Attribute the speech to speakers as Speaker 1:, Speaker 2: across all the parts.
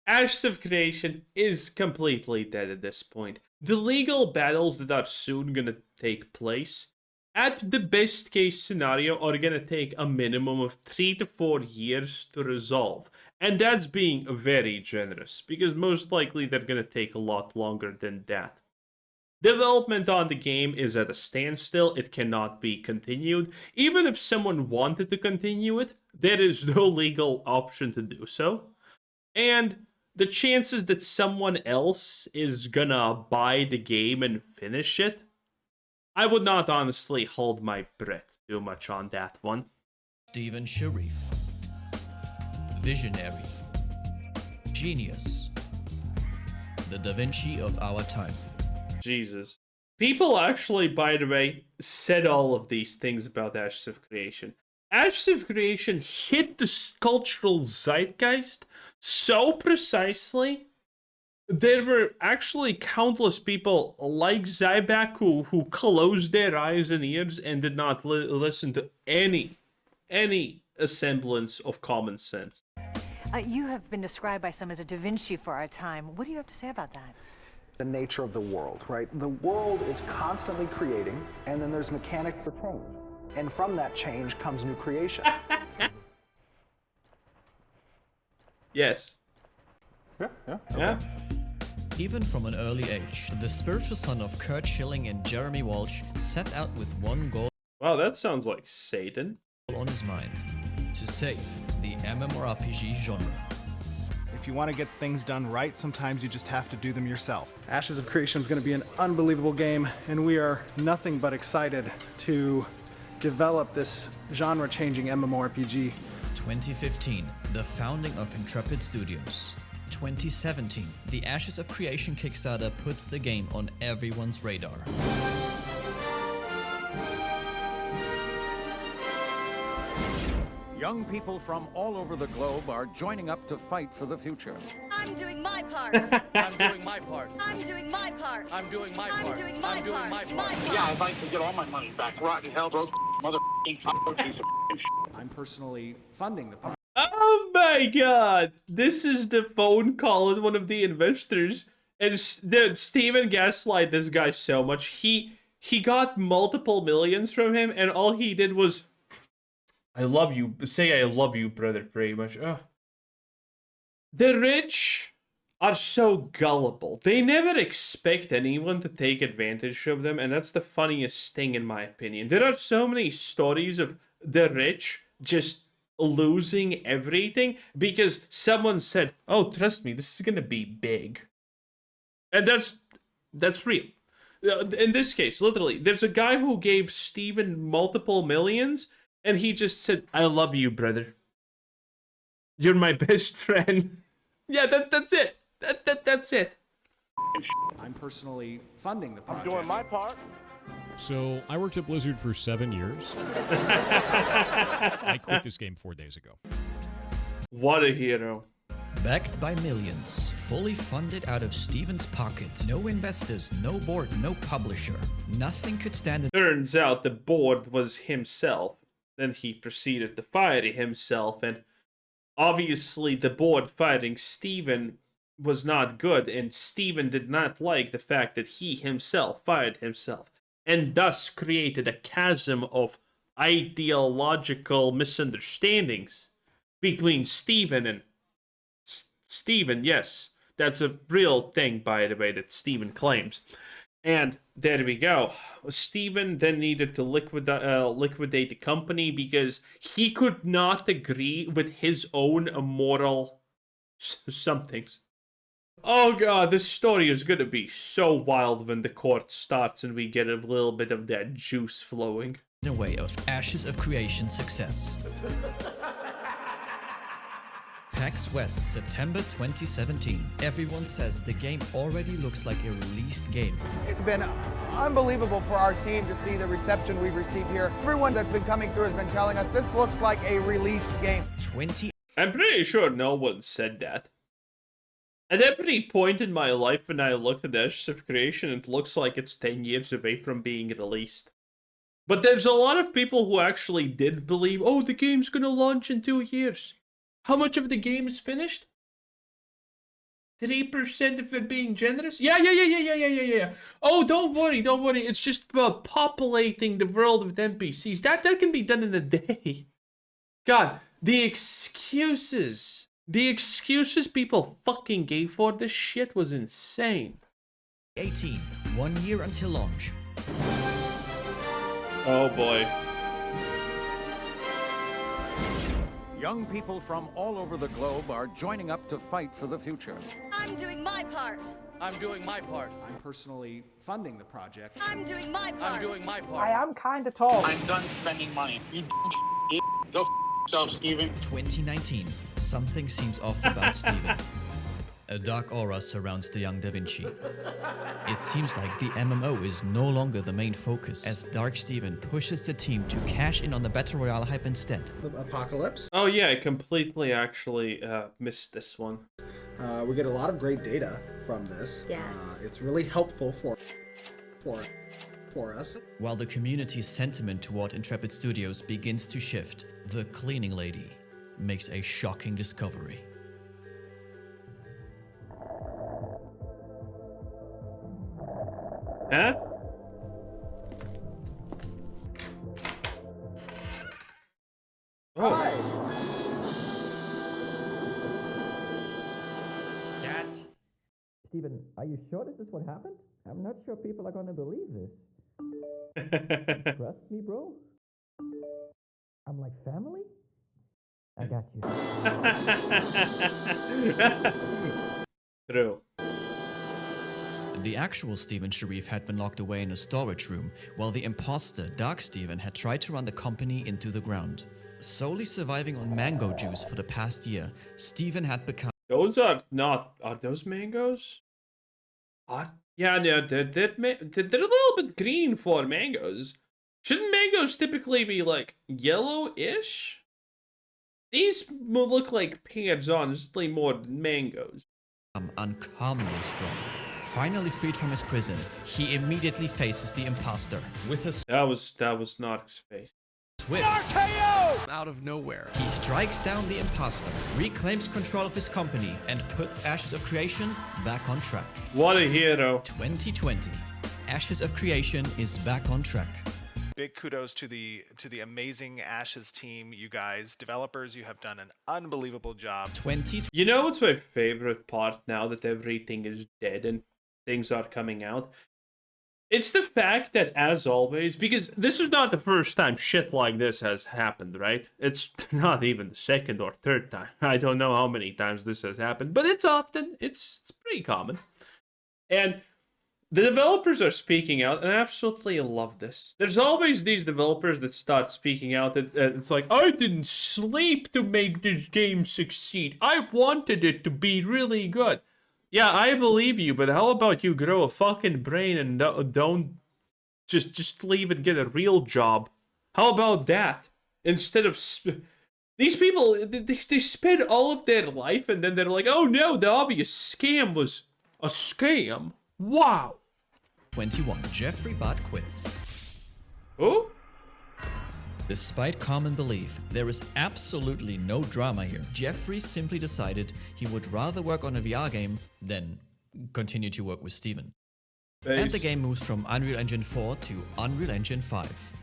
Speaker 1: Ashes of Creation is completely dead at this point. The legal battles that are soon gonna take place, at the best case scenario, are gonna take a minimum of 3 to 4 years to resolve. And that's being very generous, because most likely they're gonna take a lot longer than that. Development on the game is at a standstill. It cannot be continued. Even if someone wanted to continue it, there is no legal option to do so. And the chances that someone else is gonna buy the game and finish it, I would not honestly hold my breath too much on that one.
Speaker 2: Stephen Sharif. Visionary. Genius. The Da Vinci of our time.
Speaker 1: Jesus. People actually, by the way, said all of these things about Ashes of Creation. Ashes of Creation hit the cultural zeitgeist so precisely. There were actually countless people like Zyback who closed their eyes and ears and did not listen to any semblance of common sense.
Speaker 3: You have been described by some as a Da Vinci for our time. What do you have to say about that?
Speaker 4: The nature of the world, right? The world is constantly creating, and then there's mechanics for change. And from that change comes new creation.
Speaker 1: Yes. Yeah.
Speaker 2: Even from an early age, the spiritual son of Kurt Schilling and Jeremy Walsh set out with one goal
Speaker 1: Wow, that sounds like Satan.
Speaker 2: on his mind: to save the MMORPG genre.
Speaker 5: If you want to get things done right, sometimes you just have to do them yourself. Ashes of Creation is going to be an unbelievable game, and we are nothing but excited to develop this genre-changing MMORPG.
Speaker 2: 2015, the founding of Intrepid Studios. 2017, the Ashes of Creation Kickstarter puts the game on everyone's radar.
Speaker 6: Young people from all over the globe are joining up to fight for the future.
Speaker 7: I'm doing my part.
Speaker 8: I'm doing my part.
Speaker 7: I'm doing my part.
Speaker 8: I'm doing my
Speaker 7: I'm
Speaker 8: part.
Speaker 7: doing my
Speaker 8: I'm doing
Speaker 7: part.
Speaker 8: my part.
Speaker 7: My part.
Speaker 9: Yeah, I'd like to get all my money back. Rotten hell, broke mother piece of
Speaker 5: I'm personally funding the project.
Speaker 1: Oh my god! This is the phone call with one of the investors, and dude, Steven gaslight this guy so much. He got multiple millions from him, and all he did was, "I love you." Say, "I love you, brother." Pretty much. Ugh. The rich are so gullible. They never expect anyone to take advantage of them, and that's the funniest thing in my opinion. There are so many stories of the rich just losing everything because someone said, "Oh, trust me, this is gonna be big," and that's real. In this case, literally, there's a guy who gave Steven multiple millions, and he just said, "I love you, brother. You're my best friend." Yeah, that's it. That's it.
Speaker 5: I'm personally funding the project.
Speaker 8: I'm doing my part.
Speaker 10: So, I worked at Blizzard for 7 years. I quit this game 4 days ago.
Speaker 1: What a hero.
Speaker 2: Backed by millions, fully funded out of Steven's pocket. No investors, no board, no publisher. Nothing could stand in.
Speaker 1: Turns out the board was himself. Then he proceeded to fire himself, and obviously the board firing Steven was not good, and Steven did not like the fact that he himself fired himself, and thus created a chasm of ideological misunderstandings between Steven and Steven. Yes, that's a real thing, by the way, that Steven claims. And there we go. Steven then needed to liquidate the company because he could not agree with his own moral somethings. Oh god, this story is gonna be so wild when the court starts and we get a little bit of that juice flowing.
Speaker 2: In a way of Ashes of Creation success. PAX West, September 2017. Everyone says the game already looks like a released game.
Speaker 11: It's been unbelievable for our team to see the reception we've received here. Everyone that's been coming through has been telling us this looks like a released game.
Speaker 1: I'm pretty sure no one said that. At every point in my life when I looked at Ashes of Creation, it looks like it's 10 years away from being released. But there's a lot of people who actually did believe, oh, the game's gonna launch in 2 years. How much of the game is finished? 3% of it being generous? Yeah. Oh, don't worry. It's just about populating the world with NPCs. That can be done in a day. God, the excuses people fucking gave for this shit was insane.
Speaker 2: 18, 1 year until launch.
Speaker 1: Oh boy.
Speaker 6: Young people from all over the globe are joining up to fight for the future.
Speaker 7: I'm doing my part.
Speaker 8: I'm doing my part.
Speaker 5: I'm personally funding the project.
Speaker 7: I'm doing my part.
Speaker 8: I'm doing my part.
Speaker 11: I am kind of tall.
Speaker 9: I'm done spending money. You go yourself, Steven.
Speaker 2: 2019, something seems off about Steven. A dark aura surrounds the young Da Vinci. It seems like the MMO is no longer the main focus, as Dark Steven pushes the team to cash in on the Battle Royale hype instead.
Speaker 5: Apocalypse.
Speaker 1: Oh yeah, I completely actually missed this one.
Speaker 5: We get a lot of great data from this.
Speaker 7: Yes.
Speaker 5: It's really helpful for us.
Speaker 2: While the community's sentiment toward Intrepid Studios begins to shift, the cleaning lady makes a shocking discovery.
Speaker 1: Huh? Oh.
Speaker 2: Cat. Steven, are you sure this is what happened? I'm not sure people are gonna believe this. Trust me, bro? I'm like family? I got you.
Speaker 1: True.
Speaker 2: The actual Steven Sharif had been locked away in a storage room, while the imposter, Dark Steven, had tried to run the company into the ground. Solely surviving on mango juice for the past year, Steven had become...
Speaker 1: Those are not... Are those mangoes? Yeah, no, they're a little bit green for mangoes. Shouldn't mangoes typically be, like, yellow-ish? These look like pears, honestly, more than mangoes.
Speaker 2: Uncommonly strong. Finally freed from his prison, he immediately faces the imposter with a
Speaker 1: That was not his face.
Speaker 2: swift
Speaker 8: Out of nowhere.
Speaker 2: He strikes down the imposter, reclaims control of his company, and puts Ashes of Creation back on track.
Speaker 1: What a hero.
Speaker 2: 2020. Ashes of Creation is back on track.
Speaker 12: Big kudos to the amazing Ashes team, you guys. Developers, you have done an unbelievable job.
Speaker 1: You know what's my favorite part now that everything is dead and things are coming out? It's the fact that, as always, because this is not the first time shit like this has happened, right? It's not even the second or third time. I don't know how many times this has happened, but it's pretty common. And the developers are speaking out, and I absolutely love this. There's always these developers that start speaking out, and it's like, I didn't sleep to make this game succeed. I wanted it to be really good. Yeah, I believe you, but how about you grow a fucking brain and don't just leave and get a real job? How about that? Instead of... These people, they spend all of their life, and then they're like, oh no, the obvious scam was a scam. Wow.
Speaker 2: 21. Jeffrey Bott quits.
Speaker 1: Who?
Speaker 2: Despite common belief, there is absolutely no drama here. Jeffrey simply decided he would rather work on a VR game than continue to work with Steven. And the game moves from Unreal Engine 4 to Unreal Engine 5.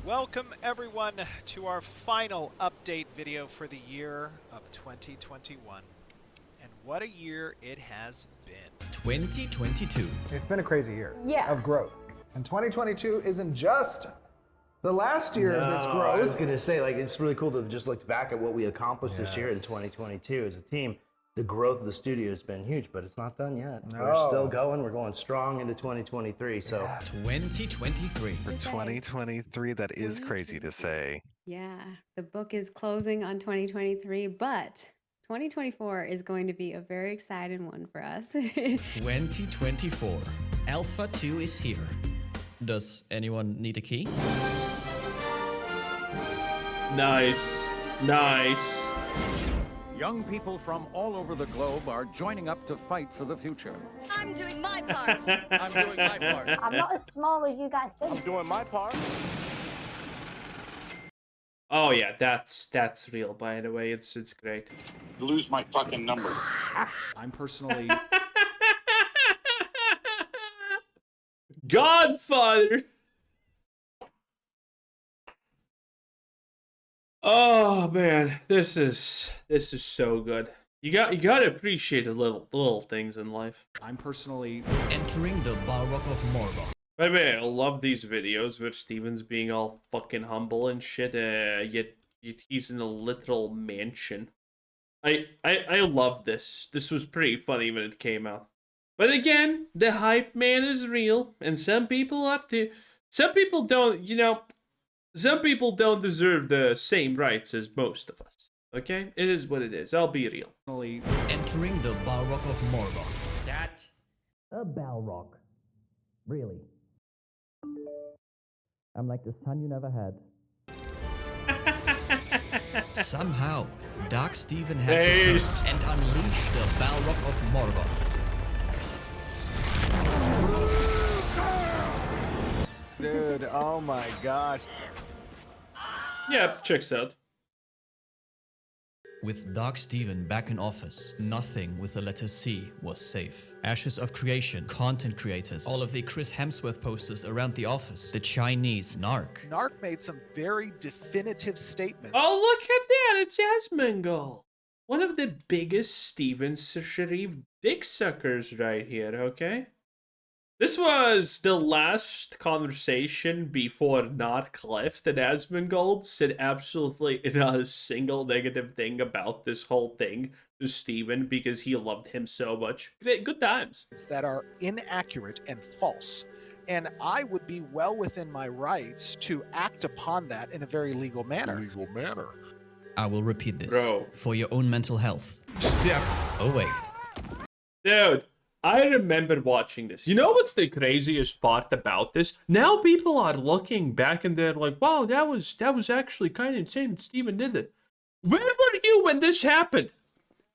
Speaker 13: Welcome everyone to our final update video for the year of 2021. And what a year it has been.
Speaker 2: 2022.
Speaker 4: It's been a crazy year
Speaker 7: Yeah.
Speaker 4: of growth. And 2022 isn't just the last year of this growth.
Speaker 14: I was going to say, like, it's really cool to just look back at what we accomplished this year in 2022 as a team. The growth of the studio has been huge, but it's not done yet.
Speaker 4: No.
Speaker 14: We're still going. We're going strong into 2023. So
Speaker 2: 2023.
Speaker 12: For 2023, that is crazy to say.
Speaker 15: Yeah, the book is closing on 2023, but 2024 is going to be a very exciting one for us.
Speaker 2: 2024. Alpha 2 is here. Does anyone need a key?
Speaker 1: Nice. Nice.
Speaker 6: Young people from all over the globe are joining up to fight for the future.
Speaker 7: I'm doing my part.
Speaker 8: I'm doing my part.
Speaker 7: I'm not as small as you guys think.
Speaker 8: I'm doing my part.
Speaker 1: Oh yeah, that's real. By the way, it's great.
Speaker 9: Lose my fucking number.
Speaker 5: I'm personally
Speaker 1: Godfather. Oh man, this is so good. You gotta appreciate the little things in life.
Speaker 5: I'm personally
Speaker 2: Entering the Balrog of Morgoth.
Speaker 1: By the way, I love these videos where Steven's being all fucking humble and shit, yet he's in a literal mansion. I love this. This was pretty funny when it came out. But again, the hype man is real, and some people don't, some people don't deserve the same rights as most of us. Okay? It is what it is. I'll be real.
Speaker 2: Entering the Balrog of Morgoth.
Speaker 8: That.
Speaker 2: A Balrog. Really? I'm like the son you never had. Somehow, Dark Steven had returned and unleashed the Balrog of Morgoth.
Speaker 12: Dude, oh my gosh.
Speaker 1: Yep, checks out.
Speaker 2: With Dark Steven back in office, nothing with the letter C was safe. Ashes of Creation, content creators, all of the Chris Hemsworth posters around the office, the Chinese narc.
Speaker 13: Narc made some very definitive statements.
Speaker 1: Oh, look at that! It's Asmongold. One of the biggest Steven Sharif dick suckers right here, okay? This was the last conversation before not Cliff that Asmongold said absolutely not a single negative thing about this whole thing to Steven because he loved him so much. Good times.
Speaker 13: That are inaccurate and false. And I would be well within my rights to act upon that in a very legal manner.
Speaker 2: I will repeat this.
Speaker 1: Bro.
Speaker 2: For your own mental health. Oh wait.
Speaker 1: Dude, I remember watching this. You know what's the craziest part about this? Now people are looking back and they're like, wow, that was actually kind of insane that Steven did it. Where were you when this happened?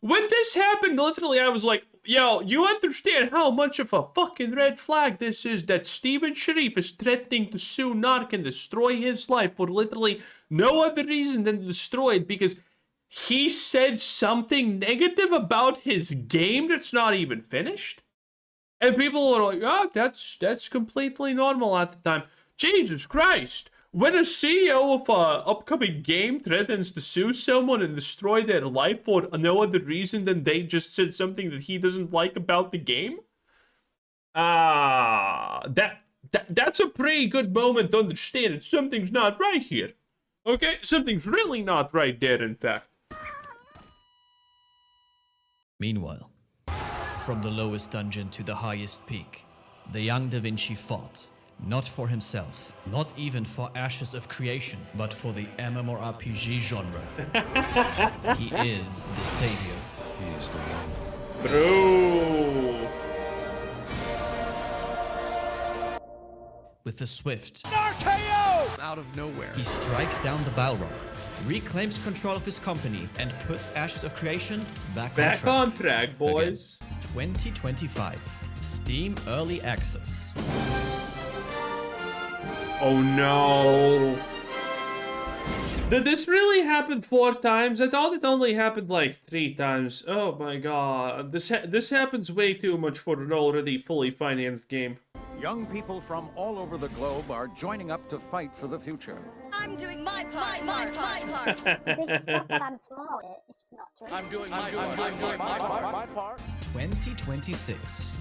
Speaker 1: When this happened, literally, I was like, yo, you understand how much of a fucking red flag this is that Steven Sharif is threatening to sue Narc and destroy his life for literally no other reason than to destroy it because he said something negative about his game that's not even finished? And people were like, oh, that's completely normal at the time. Jesus Christ. When a CEO of an upcoming game threatens to sue someone and destroy their life for no other reason than they just said something that he doesn't like about the game? That's a pretty good moment to understand that something's not right here. Okay? Something's really not right there, in fact.
Speaker 2: Meanwhile, from the lowest dungeon to the highest peak, the young Da Vinci fought, not for himself, not even for Ashes of Creation, but for the MMORPG genre. He is the savior.
Speaker 16: He is the one.
Speaker 1: Bro.
Speaker 2: With the swift,
Speaker 8: RKO! Out of nowhere.
Speaker 2: he strikes down the Balrog, reclaims control of his company, and puts Ashes of Creation back
Speaker 1: on track, boys.
Speaker 2: Again. 2025, Steam Early Access.
Speaker 1: Oh no. Did this really happen 4 times? I thought it only happened like 3 times. Oh my god. This happens way too much for an already fully financed game.
Speaker 6: Young people from all over the globe are joining up to fight for the future.
Speaker 7: I'm doing my part. My part.
Speaker 17: It's not that I'm small. It's just not true.
Speaker 8: I'm doing my part.
Speaker 2: 2026.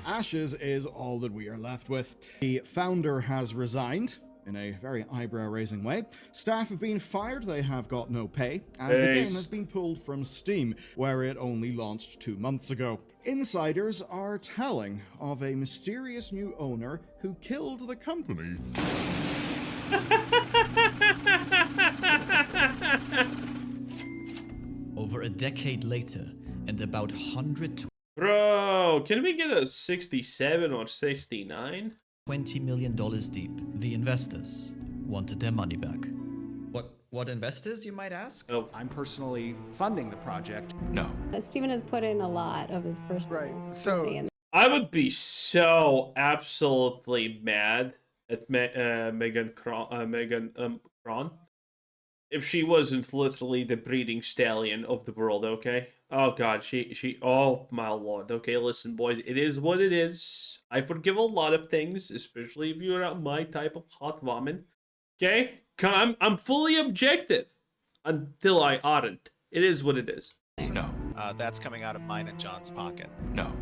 Speaker 5: Ashes is all that we are left with. The founder has resigned in a very eyebrow-raising way. Staff have been fired, they have got no pay, and the game has been pulled from Steam, where it only launched 2 months ago. Insiders are telling of a mysterious new owner who killed the company.
Speaker 2: Over a decade later, and about 120
Speaker 1: Bro, can we get a 67 or 69?
Speaker 2: $20 million deep, the investors wanted their money back. What investors, you might ask?
Speaker 1: Oh.
Speaker 5: I'm personally funding the project.
Speaker 10: No.
Speaker 15: Steven has put in a lot of his personal money in.
Speaker 1: I would be so absolutely mad at Megan Kron. if she wasn't literally the breeding stallion of the world, okay? Oh god, oh my lord. Okay, listen, boys, it is what it is. I forgive a lot of things, especially if you're not my type of hot woman. Okay? I'm fully objective until I aren't. It is what it is.
Speaker 13: No. That's coming out of mine and John's pocket.
Speaker 6: No.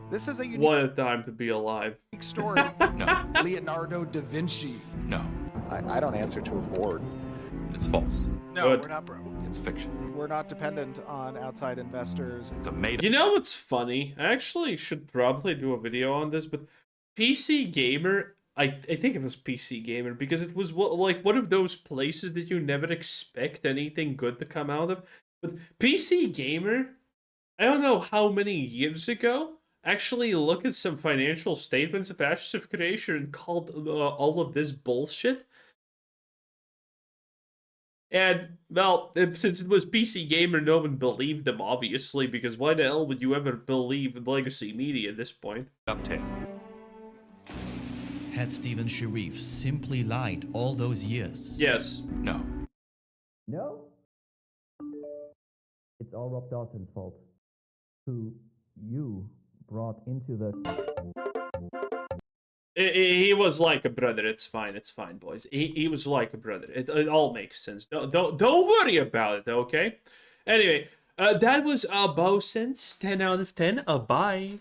Speaker 12: This is a unique
Speaker 1: What a time to be alive.
Speaker 12: story.
Speaker 6: No.
Speaker 11: Leonardo da Vinci.
Speaker 6: No.
Speaker 4: I don't answer to a board.
Speaker 6: It's false.
Speaker 13: No,
Speaker 1: Good.
Speaker 13: we're not broke.
Speaker 6: It's fiction.
Speaker 12: We're not dependent on outside investors.
Speaker 6: It's a made
Speaker 1: You know what's funny? I actually should probably do a video on this, but PC Gamer, I think it was PC Gamer, because it was like one of those places that you never expect anything good to come out of. But PC Gamer, I don't know how many years ago, actually look at some financial statements of Ashes of Creation and called all of this bullshit. And, well, since it was PC Gamer, no one believed them, obviously, because why the hell would you ever believe in legacy media at this point?
Speaker 6: uptake.
Speaker 2: Had Stephen Sharif simply lied all those years?
Speaker 1: Yes.
Speaker 6: No.
Speaker 2: No. It's all Rob Dawson's fault, who you brought into the...
Speaker 1: He was like a brother. It's fine, boys. He was like a brother. It all makes sense. Don't worry about it, okay? Anyway, that was our Bow Sense 10 out of 10. Bye.